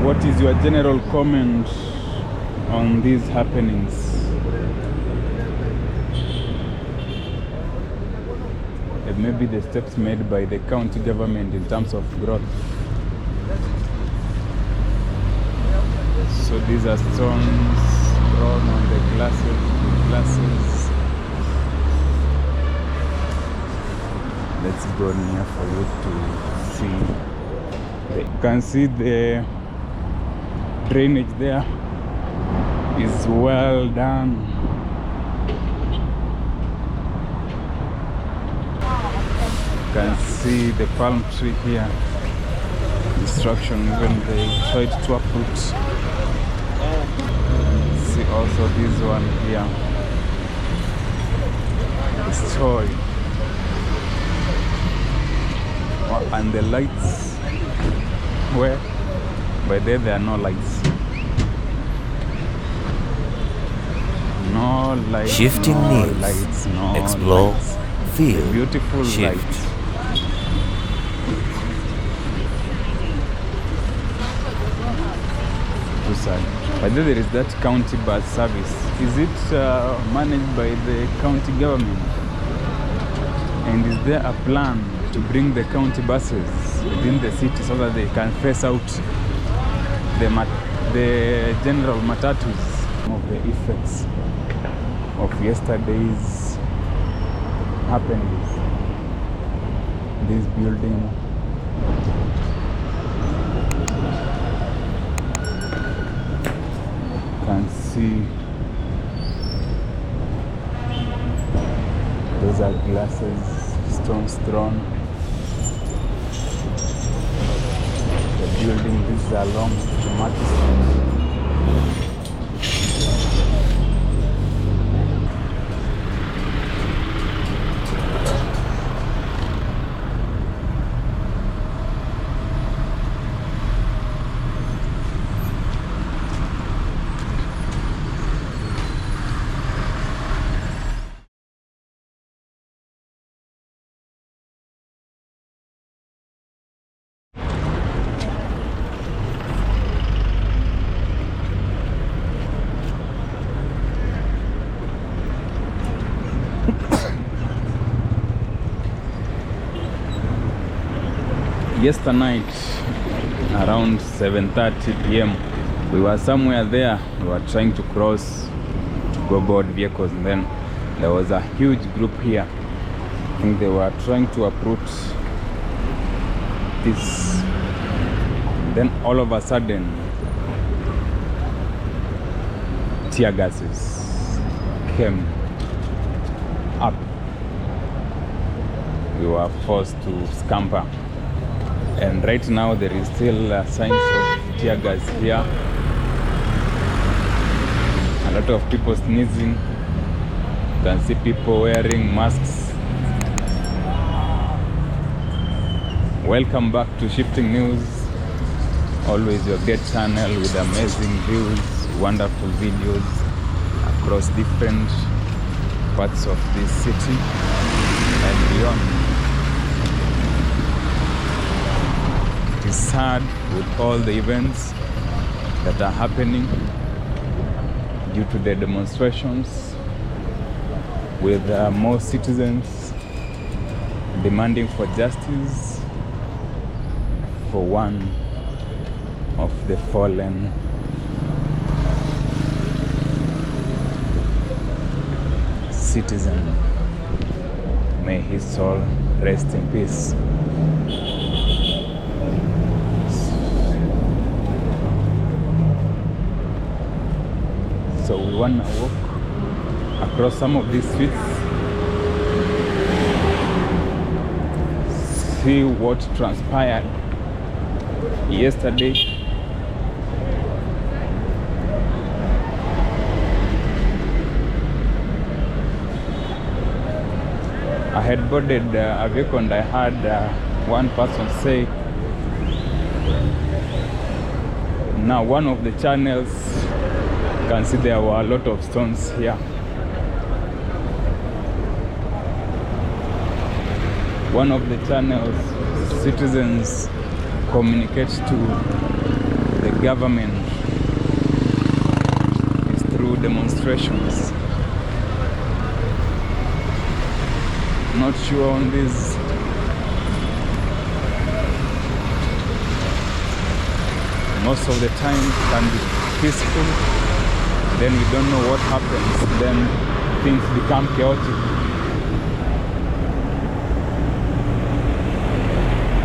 What is your general comment on these happenings? And maybe the steps made by the county government in terms of growth. So these are stones thrown on the glasses. Let's go near for you to see. You can see the drainage there is well done. You can see the palm tree here. Destruction when they tried to uproot. See also this one here. Destroyed. And the lights, where? By there are no lights. No lights. Shifting no news. Lights, no Explore. Lights. Feel. Beautiful Shift. light. Too sad. But then there is that county bus service. Is it managed by the county government? And is there a plan to bring the county buses within the city so that they can phase out the general matatus? Of the effects of yesterday's happenings. This building, you can see those are glasses, stones thrown. The building, these are long dramatic. Yesterday night, around 7:30 p.m., we were somewhere there. We were trying to cross to go board vehicles, and then there was a huge group here. I think they were trying to uproot this. Then all of a sudden, tear gases came up. We were forced to scamper. And right now there is still signs of tear gas here. A lot of people sneezing. You can see people wearing masks. Welcome back to Shifting News. Always your great channel with amazing views, wonderful videos across different parts of this city and beyond. Sad with all the events that are happening due to the demonstrations, with more citizens demanding for justice for one of the fallen citizen. May his soul rest in peace. So we want to walk across some of these streets, see what transpired yesterday. I had boarded a vehicle and I had one person say, now one of the channels, you can see there were a lot of stones here. One of the channels, citizens communicate to the government is through demonstrations. Not sure on this. Most of the time it can be peaceful, then we don't know what happens, then things become chaotic.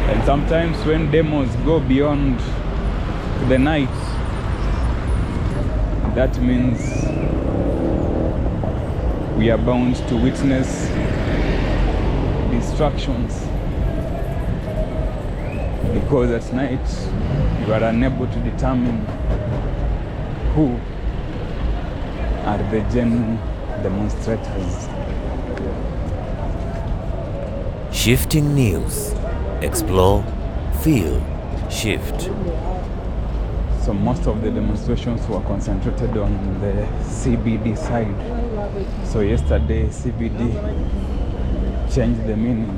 And sometimes when demos go beyond the night, that means we are bound to witness distractions, because at night you are unable to determine who are the genuine demonstrators. Shifting News. Explore, feel, shift. So most of the demonstrations were concentrated on the CBD side. So yesterday CBD changed the meaning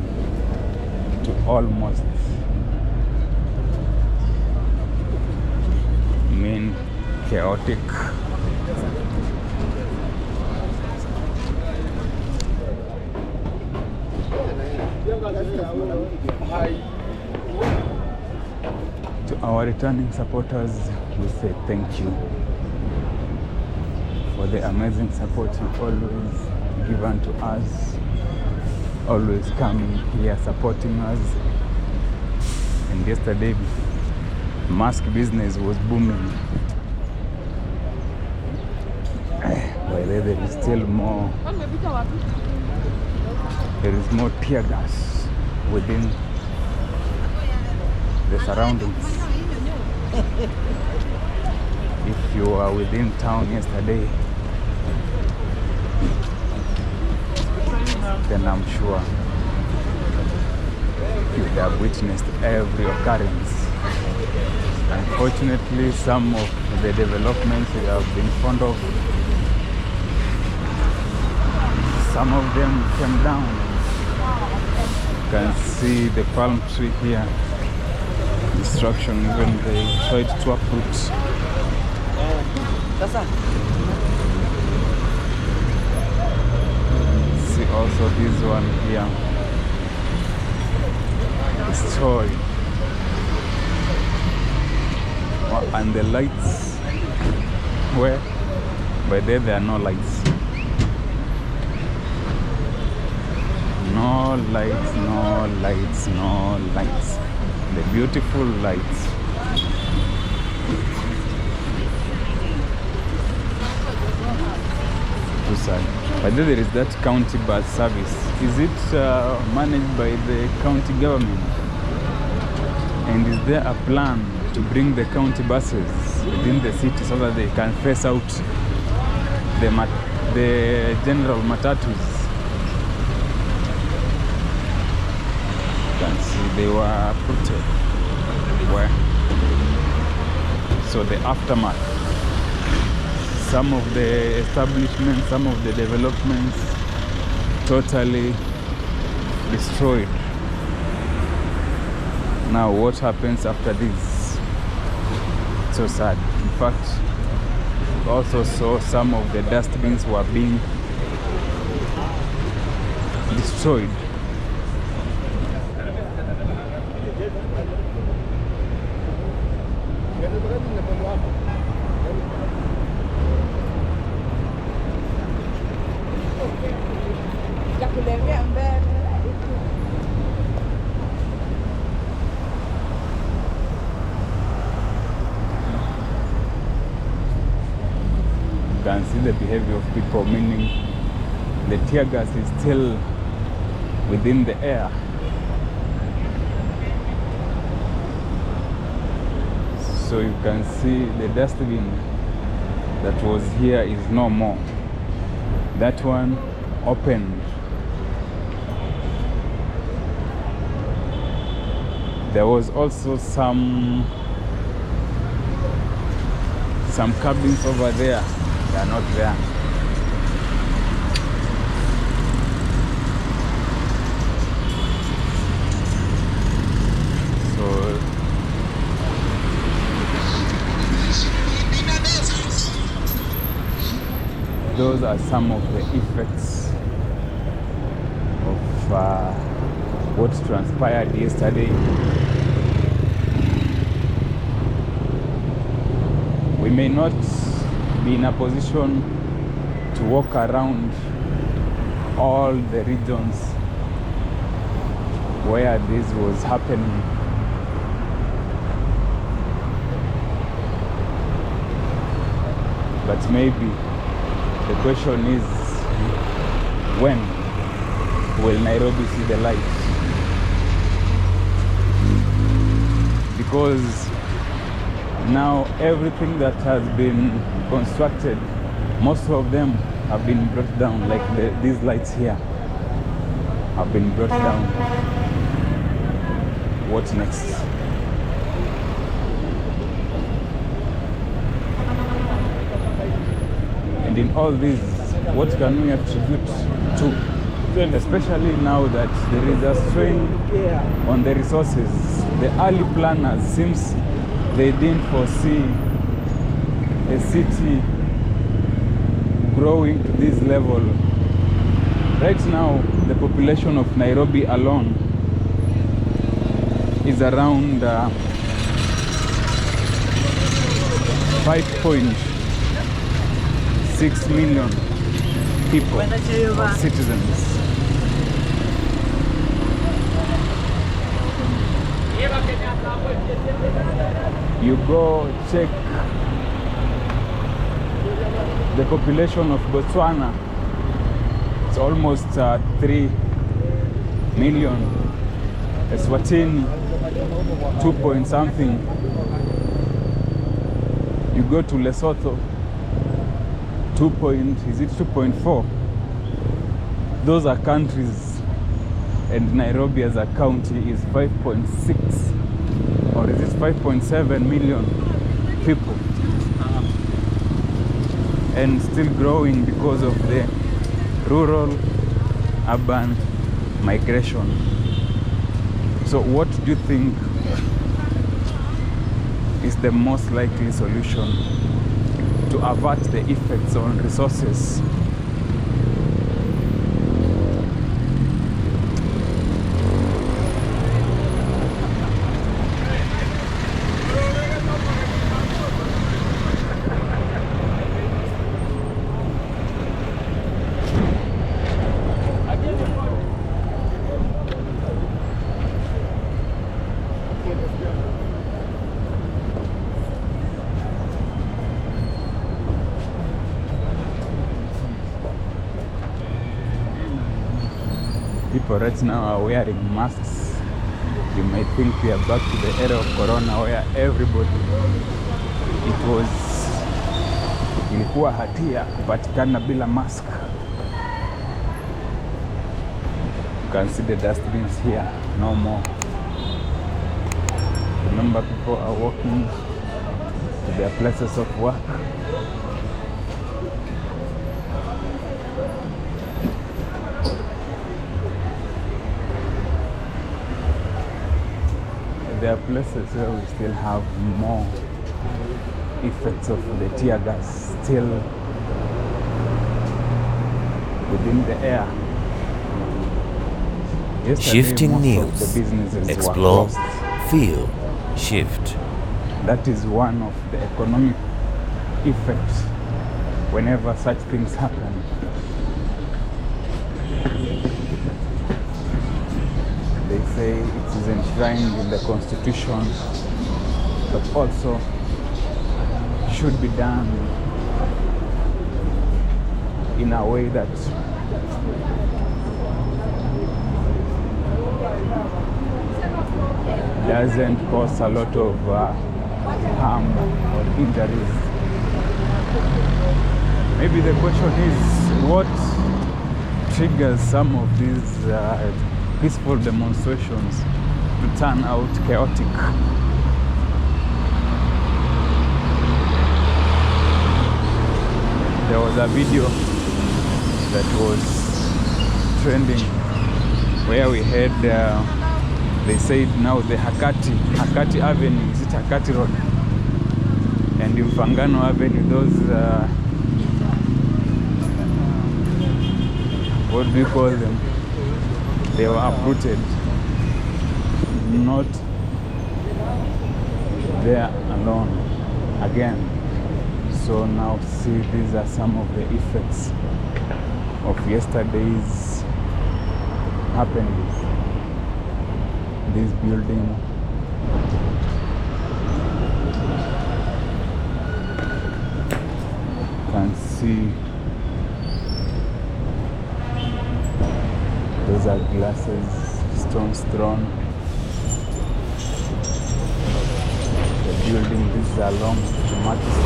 to almost mean chaotic. To our returning supporters, we say thank you for the amazing support you always given to us, always coming here supporting us. And yesterday, mask business was booming. But there is still more. There is more tear gas within the surroundings. If you are within town yesterday, then I'm sure you would have witnessed every occurrence. Unfortunately, some of the developments we have been fond of, some of them came down. You can see the palm tree here. Destruction, even they tried to uproot. See also this one here. Destroyed. And the lights, where? By there are no lights. No lights, no lights, no lights. The beautiful lights. Too sad. But then there is that county bus service. Is it managed by the county government? And is there a plan to bring the county buses within the city so that they can phase out the general matatus? You can see they were put where? So the aftermath. Some of the establishments, some of the developments totally destroyed. Now what happens after this? So sad. In fact, we also saw some of the dustbins were being destroyed. You can see the behavior of people, meaning the tear gas is still within the air. So you can see the dustbin that was here is no more. That one opened. There was also some cabins over there. They are not there. So those are some of the effects of what transpired yesterday. We may not be in a position to walk around all the regions where this was happening, but maybe the question is, when will Nairobi see the light? Because now everything that has been constructed, most of them have been brought down, like these lights here have been brought down. What next? And in all this, what can we attribute to? Especially now that there is a strain on the resources. The early planners, seems they didn't foresee a city growing to this level. Right now, the population of Nairobi alone is around 5.6 million people, or citizens. You go check the population of Botswana, it's almost 3 million. Eswatini, 2 point something. You go to Lesotho, 2.4? Those are countries, and Nairobi as a county is 5.6, or is it 5.7 million people, and still growing because of the rural urban migration. So what do you think is the most likely solution to avert the effects on resources? People right now are wearing masks. You might think we are back to the era of Corona where everybody, ilikuwa hatia kupatikana bila mask. You can see the dustbins here, no more. Remember, people are walking to their places of work. There are places where we still have more effects of the tear gas still within the air. Yesterday, Shifting most news. of the businesses Explore, were closed. feel, shift. That is one of the economic effects whenever such things happen. They say it is enshrined in the Constitution, but also should be done in a way that doesn't cause a lot of harm or injuries. Maybe the question is, what triggers some of these peaceful demonstrations to turn out chaotic? There was a video that was trending where we had, they said now the Hakati Avenue, is it Hakati Road? And in Fangano Avenue, those what do you call them? They were uprooted, not there alone again. So now see, these are some of the effects of yesterday's happenings. This building, you can see those are glasses, stones thrown. The building, this is along the Market.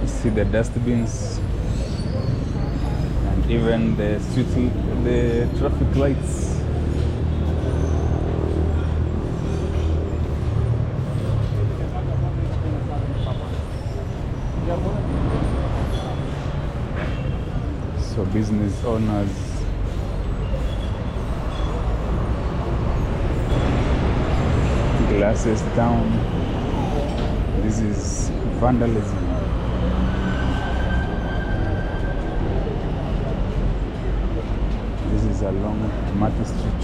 See the dustbins and even the traffic lights. So business owners glasses down. This is vandalism. This is along Market Street.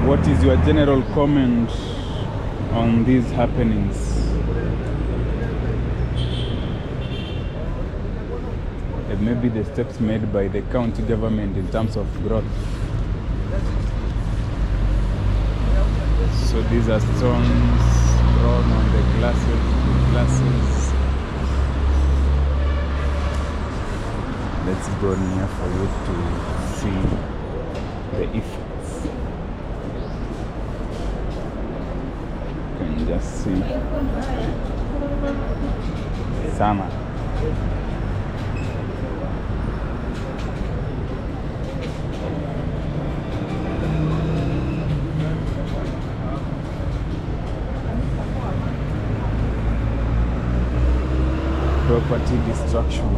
What is your general comment on these happenings? And maybe the steps made by the county government in terms of growth. So these are stones thrown on the glasses. Let's go near for you to see the effects. You can just see Sama. Property destruction.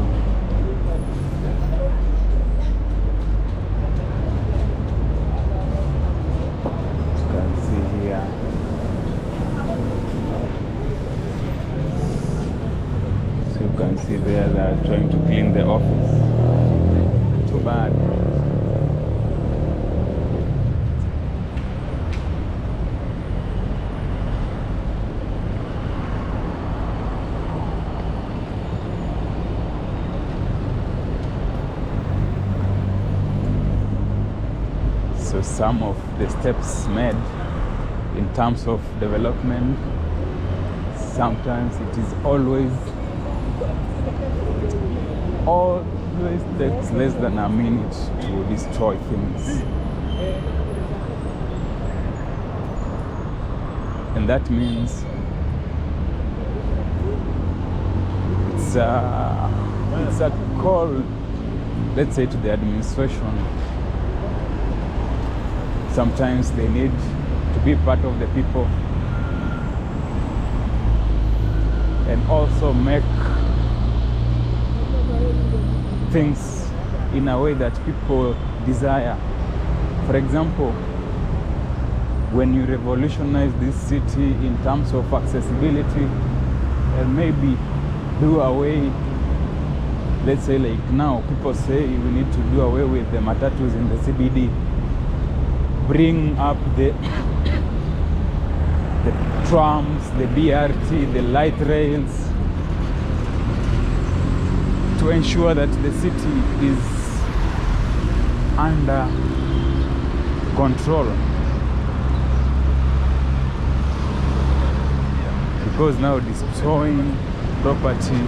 You can see here. So you can see there they are trying to clean the office. Too bad. So some of the steps made in terms of development, sometimes it is always takes less than a minute to destroy things. And that means it's a call, let's say, to the administration. Sometimes they need to be part of the people and also make things in a way that people desire. For example, when you revolutionize this city in terms of accessibility and maybe do away, let's say like now people say we need to do away with the matatus in the CBD, bring up the trams, the BRT, the light rails, to ensure that the city is under control. Because now destroying property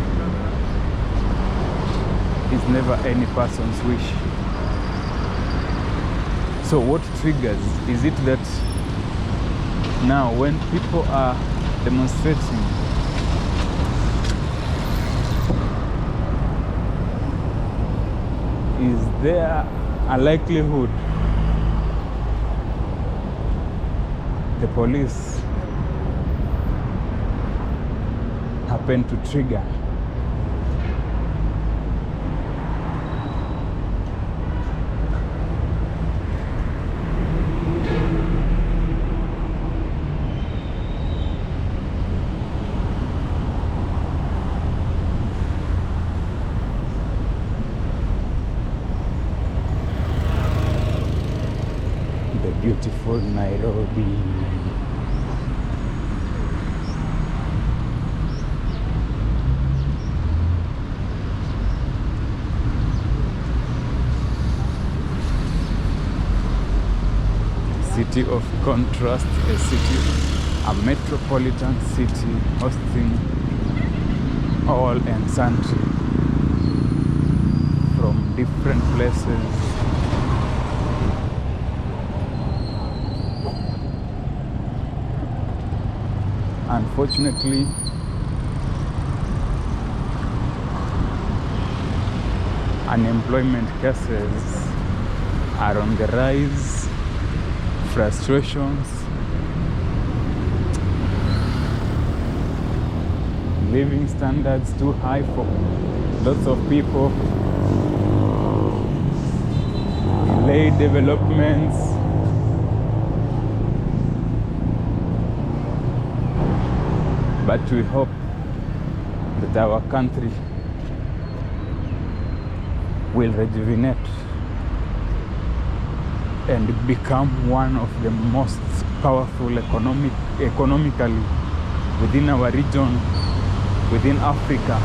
is never any person's wish. So what triggers? Is it that now when people are demonstrating is there a likelihood the police happen to trigger the beautiful Nairobi? City of contrast, a metropolitan city hosting all and sundry from different places. Unfortunately, unemployment cases are on the rise, frustrations, living standards too high for lots of people, delayed developments, but we hope that our country will rejuvenate and become one of the most powerful economically within our region, within Africa.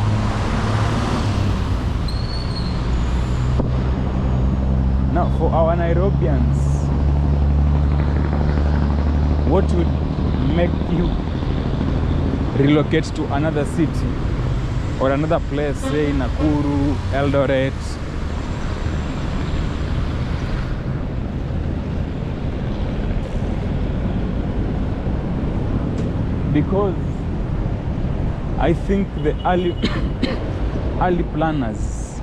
Now, for our Nairobians, what would make you relocate to another city or another place, say Nakuru, Eldoret? Because I think the early planners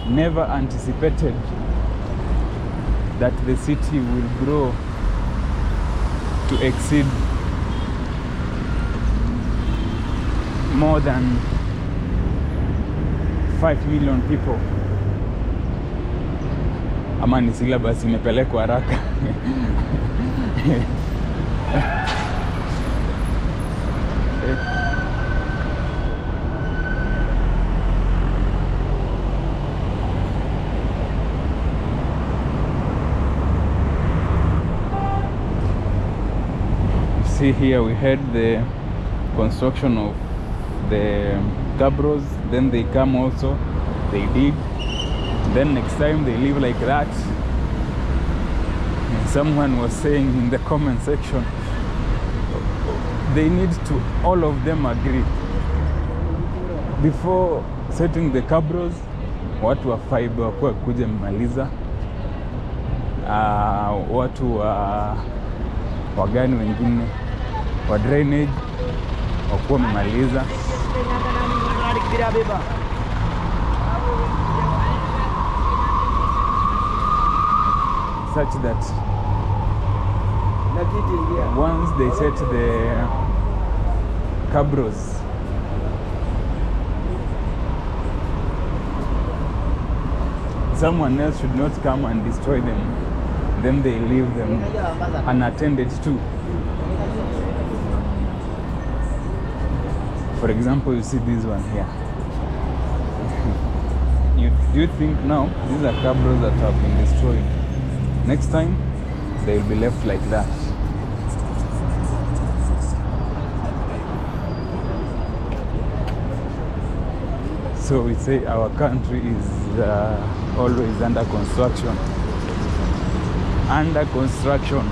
never anticipated that the city will grow to exceed more than 5 million people. Ama ni syllabus imepelekwa haraka. See here, we had the construction of the cabros, then they come also, they dig, then next time they live like that. And someone was saying in the comment section, they need to all of them agree before setting the cabros. Watu wa fiber wakuwa kuja mmaliza, watu wagani wengine wa drainage wakuwa mmaliza. Such that once they set the cabros, someone else should not come and destroy them. Then they leave them unattended too. For example, you see this one here. Do you think now these are cabros that have been destroyed? Next time they will be left like that. So we say our country is always under construction. Under construction.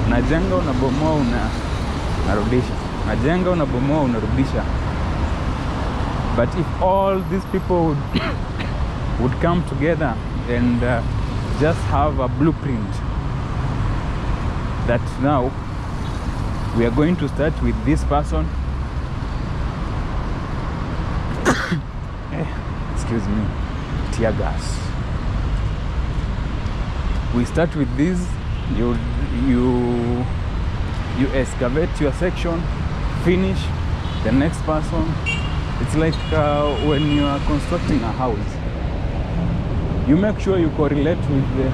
Unajenga, unabomoa, unarudisha. Unajenga, unabomoa, unarudisha. But if all these people would come together and just have a blueprint that now we are going to start with this person, excuse me, Teargas. We start with this. You excavate your section, finish. The next person. It's like when you are constructing a house. You make sure you correlate with the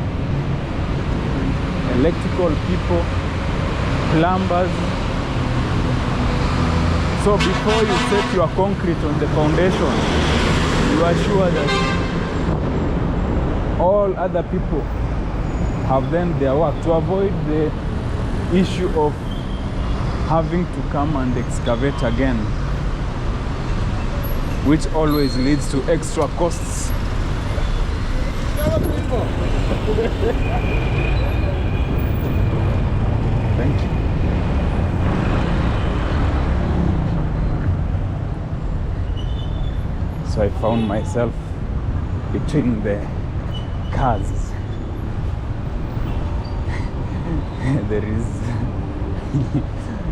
electrical people, plumbers. So before you set your concrete on the foundation, you are sure that all other people have done their work to avoid the issue of having to come and excavate again, which always leads to extra costs. Thank you. So I found myself between the cars.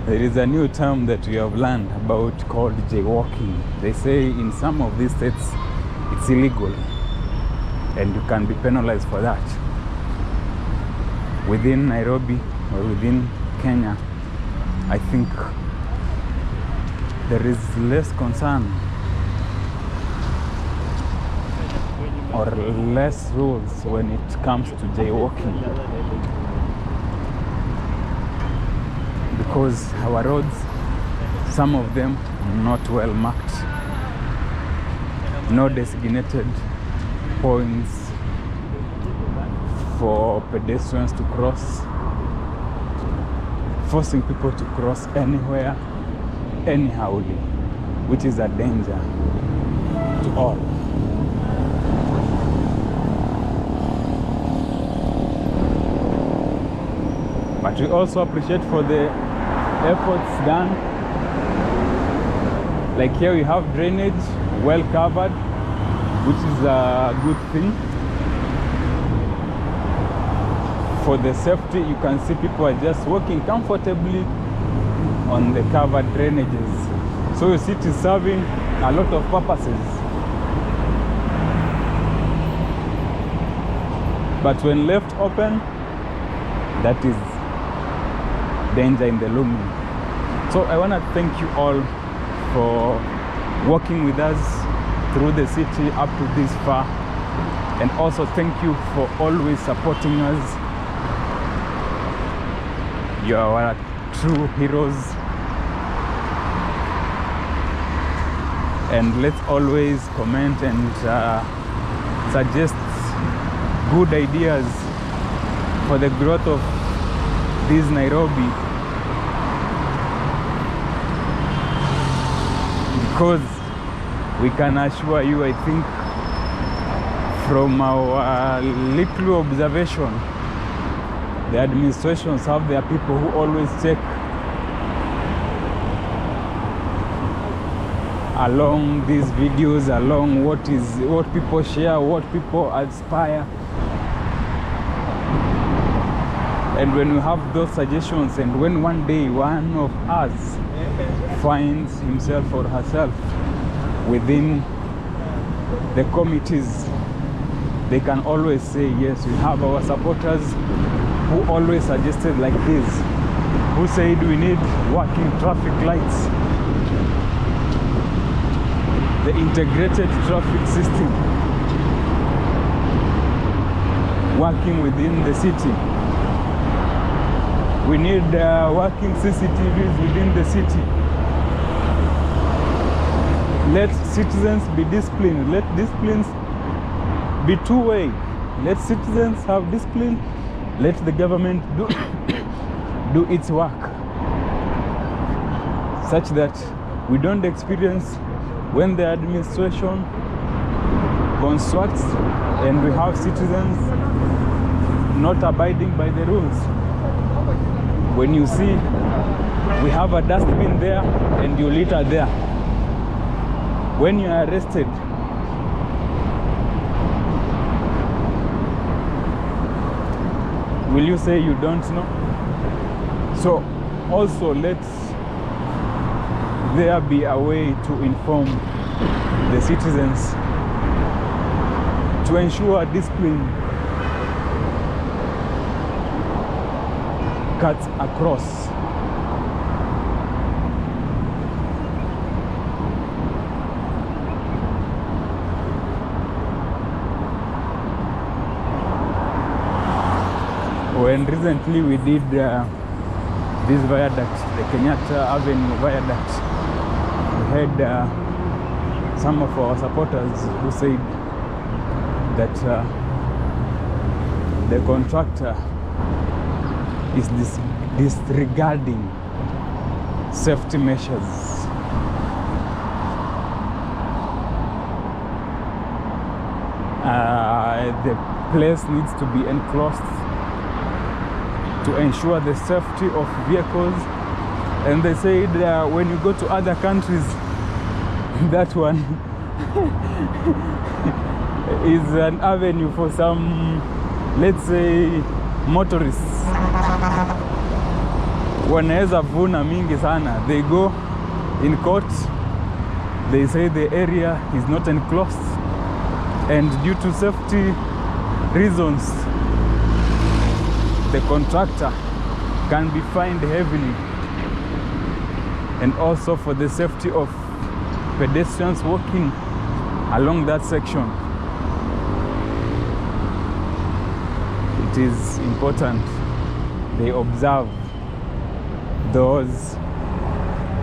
There is a new term that we have learned about called jaywalking. They say in some of these states it's illegal and you can be penalized for that. Within Nairobi or within Kenya, I think there is less concern or less rules when it comes to jaywalking, because our roads, some of them are not well marked, no designated points for pedestrians to cross, forcing people to cross anywhere, anyhow, which is a danger to all. But we also appreciate for the efforts done. Like here we have drainage well covered, which is a good thing. For the safety, you can see people are just walking comfortably on the covered drainages. So you see it is serving a lot of purposes. But when left open, that is danger in the looming. So I want to thank you all for walking with us through the city up to this far, and also thank you for always supporting us. You are our true heroes, and let's always comment and suggest good ideas for the growth of this Nairobi, because we can assure you, I think, from our little observation, the administrations have their people who always check along these videos, along what people share, what people aspire. And when we have those suggestions, and when one day one of us finds himself or herself within the committees, they can always say, yes, we have our supporters who always suggested like this, who said we need working traffic lights, the integrated traffic system working within the city. We need working CCTVs within the city. Let citizens be disciplined. Let disciplines be two-way. Let citizens have discipline. Let the government do its work, such that we don't experience when the administration constructs and we have citizens not abiding by the rules. When you see we have a dustbin there and you litter there, when you are arrested, will you say you don't know? So also let there be a way to inform the citizens to ensure discipline cuts across. When recently we did this viaduct, the Kenyatta Avenue viaduct, we had some of our supporters who said that the contractor is disregarding safety measures. The place needs to be enclosed to ensure the safety of vehicles, and they said when you go to other countries, that one is an avenue for some, let's say, motorists. Wanaweza vuna mingi sana. They go in court, they say the area is not enclosed, and due to safety reasons, the contractor can be fined heavily, and also for the safety of pedestrians walking along that section. It is important they observe those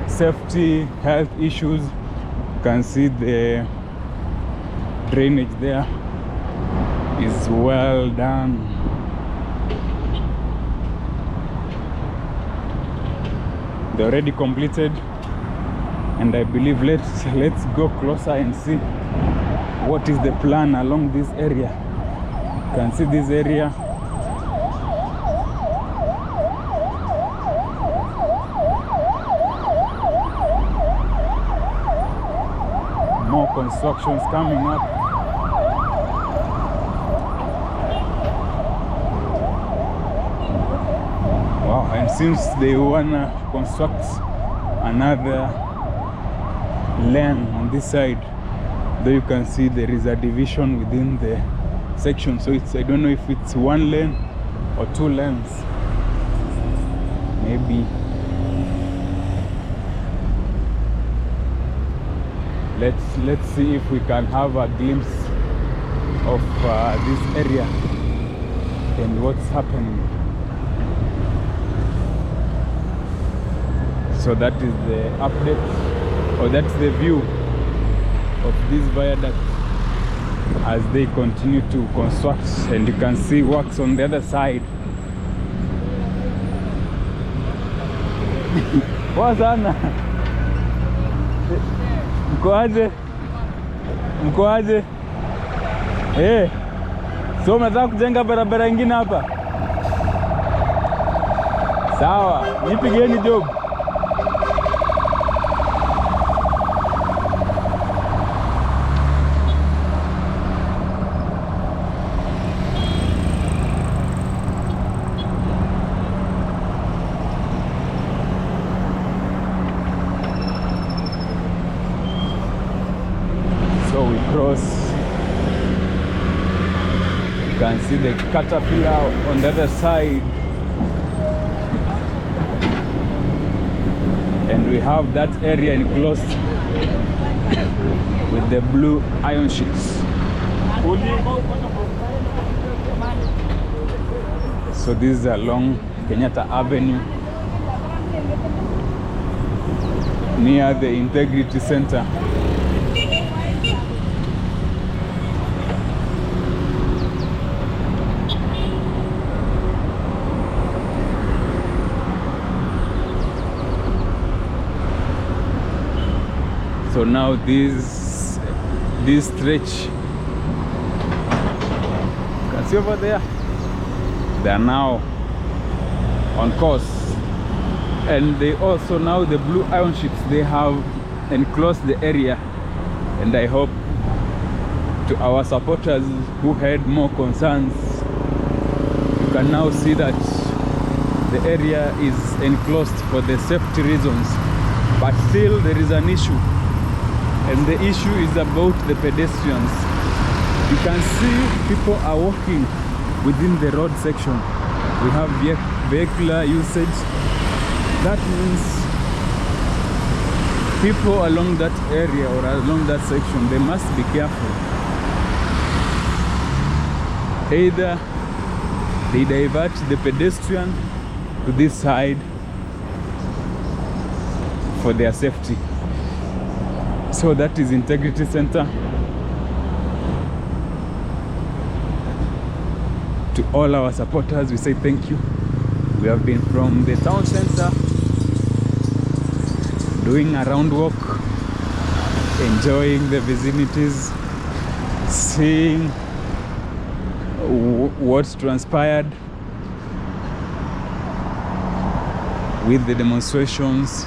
safety health issues. You can see the drainage there is well done. They already completed, and I believe let's go closer and see what is the plan along this area. You can see this area. More constructions coming up. Wow, and since they wanna construct another lane on this side, though you can see there is a division within the section, so it's, I don't know if it's one lane or two lanes, maybe. Let's see if we can have a glimpse of this area and what's happening. So that is the update, or that's the view of this viaduct as they continue to construct, and you can see works on the other side. Poa sana. Mkoaje? Mkoaje? So mnataka kujenga barabara nyingine hapa? Sawa, nipigeni job. So we cross. You can see the caterpillar on the other side. And we have that area enclosed with the blue iron sheets. So this is along Kenyatta Avenue near the Integrity Center. So now this stretch, you can see over there, they are now on course, and they also, now the blue iron sheets, they have enclosed the area, and I hope to our supporters who had more concerns, you can now see that the area is enclosed for the safety reasons, but still there is an issue And the issue is about the pedestrians. You can see people are walking within the road section. We have vehicular usage. That means people along that area or along that section, they must be careful. Either they divert the pedestrian to this side for their safety. So that is Integrity Center. To all our supporters, we say thank you. We have been from the town center doing a round walk, enjoying the vicinities, seeing what transpired with the demonstrations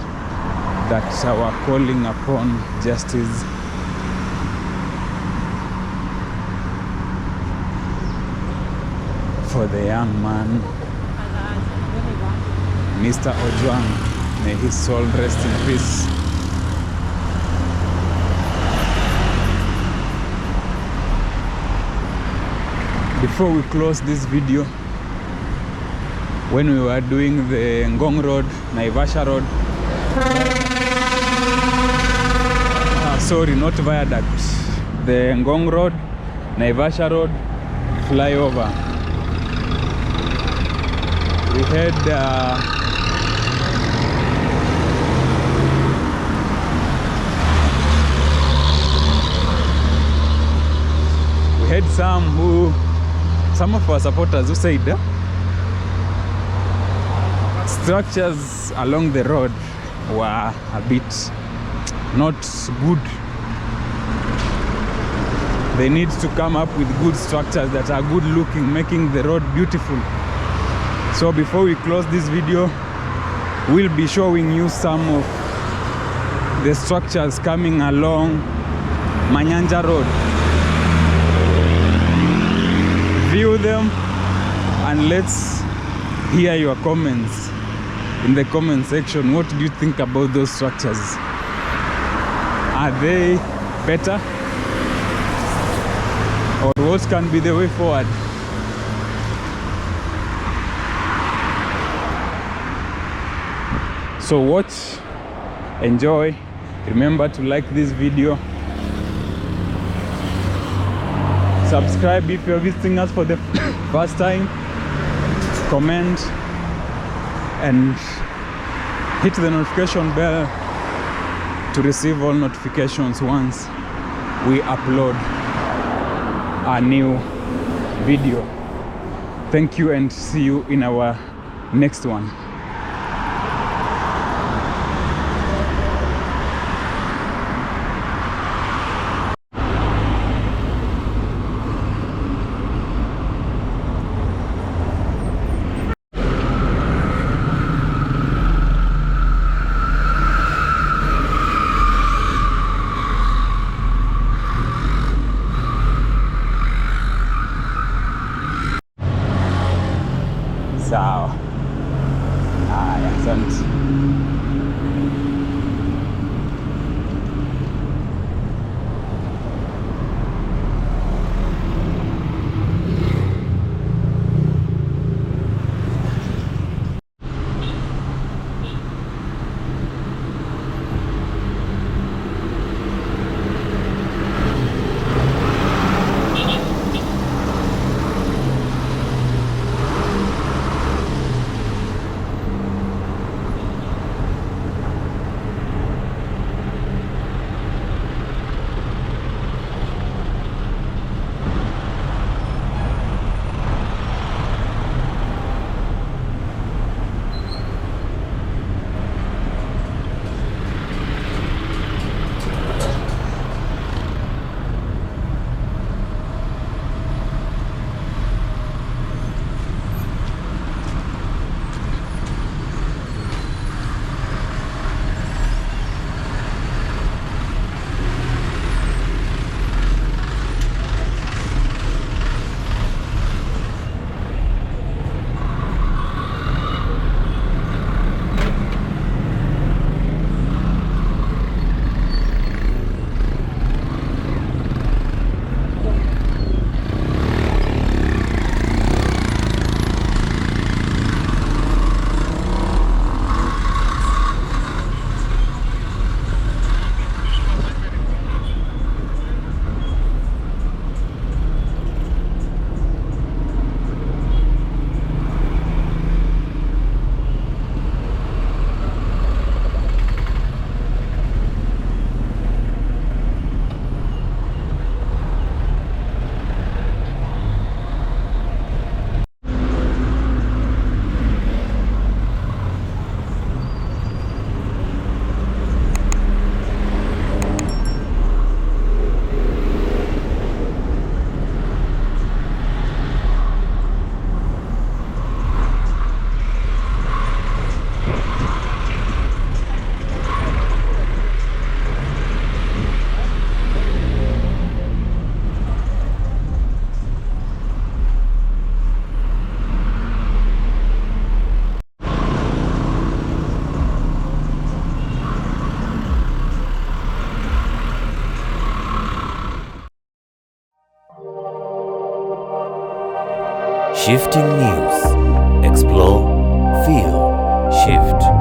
that are calling upon justice. For the young man, Mr. Ojwang. May his soul rest in peace. Before we close this video, when we were doing the Ngong Road, Naivasha Road, sorry, not viaduct, the Ngong Road, Naivasha Road flyover, we had some of our supporters who said structures along the road were a bit not good. They need to come up with good structures that are good looking, making the road beautiful. So before we close this video, we'll be showing you some of the structures coming along Manyanja Road. View them and let's hear your comments in the comment section. What do you think about those structures? Are they better? Or what can be the way forward? So watch, enjoy, remember to like this video, subscribe if you're visiting us for the first time, comment and hit the notification bell to receive all notifications once we upload a new video. Thank you and see you in our next one. Sawa. Haya, asante. Shifting News. Explore, feel, shift.